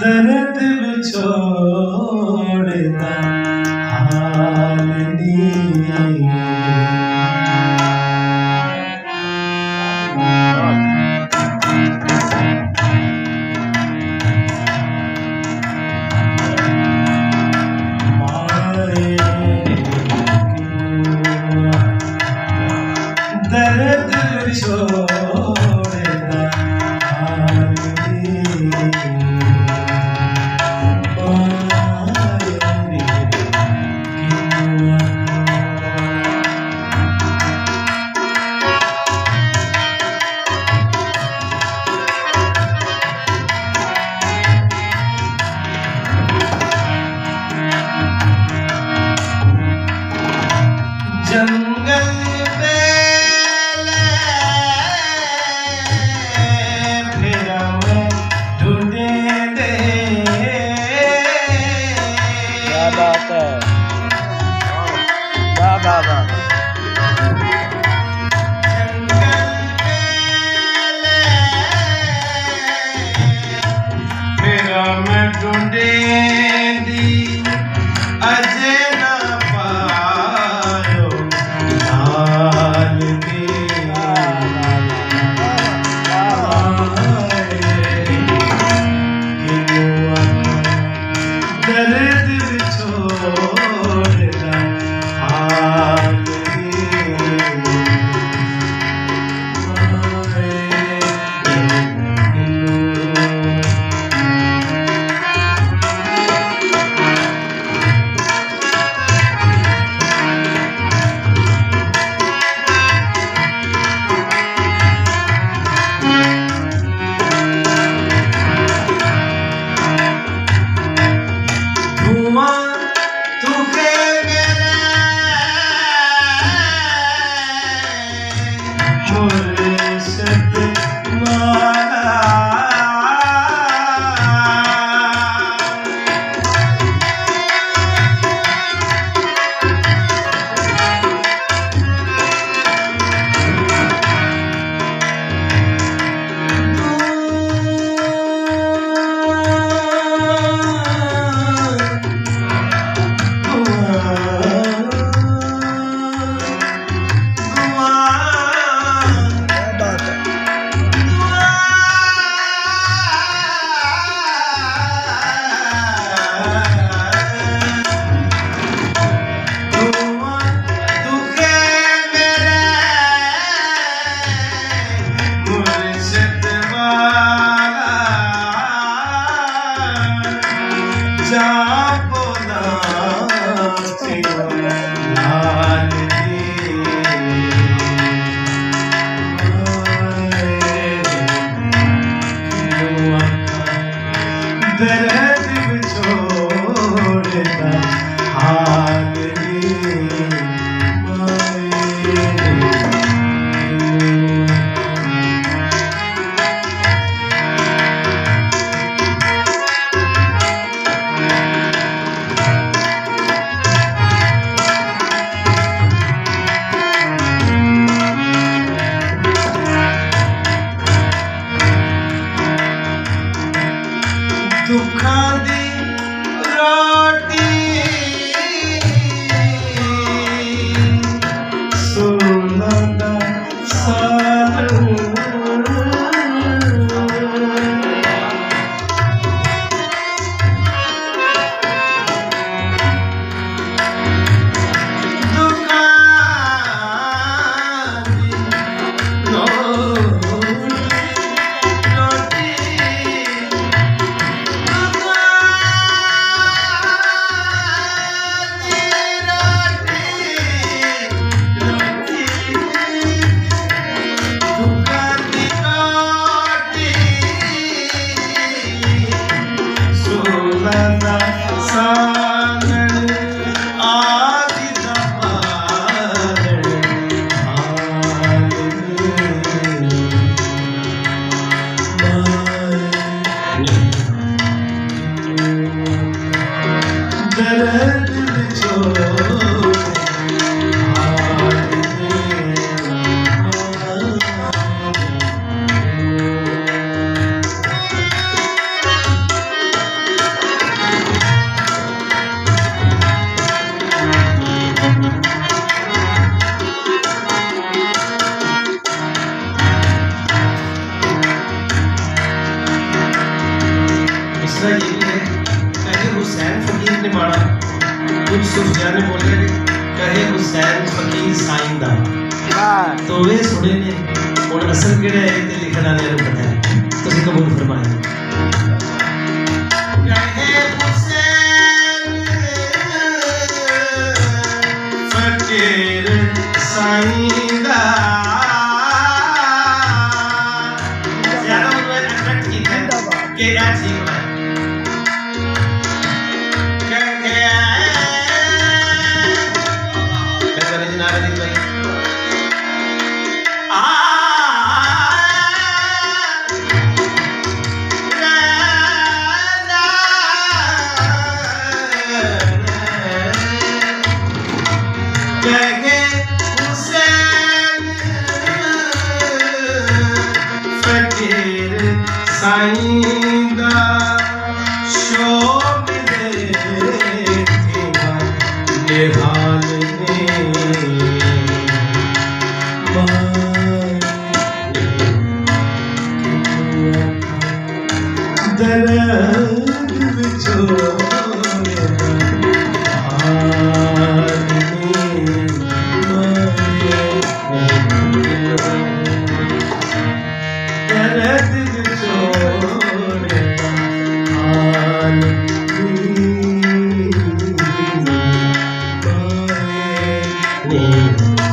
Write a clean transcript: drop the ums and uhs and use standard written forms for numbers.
दर्द छोड़ता हाल नहीं दर्द छोड़ता हाल जंगल मैं ढूंढेंदी अजे ना पायो लाल के दर्द छोड़ना हाल दर्द छोड़ता हाल दुखा दी रोटी सुनंदा सारू दूसरा ये भी है, कहे हुसैन फकीर ने माड़ा, कुछ सूफिया ने बोले कहे हुसैन फकीर साइंदा, तो वे सुने ने और असल केड़ा है ते लिखण वाले नु पता है, तुसीं कबूल फरमाए। कहे हुसैन फकीर साइंदा ज्यादा उन्होंने अट्रैक्ट किया है कि यार ठीक है साइंदा शोभ दे निहाल ने दर्द बिछोड़े हाल दर्द बिछोड़े हाल ने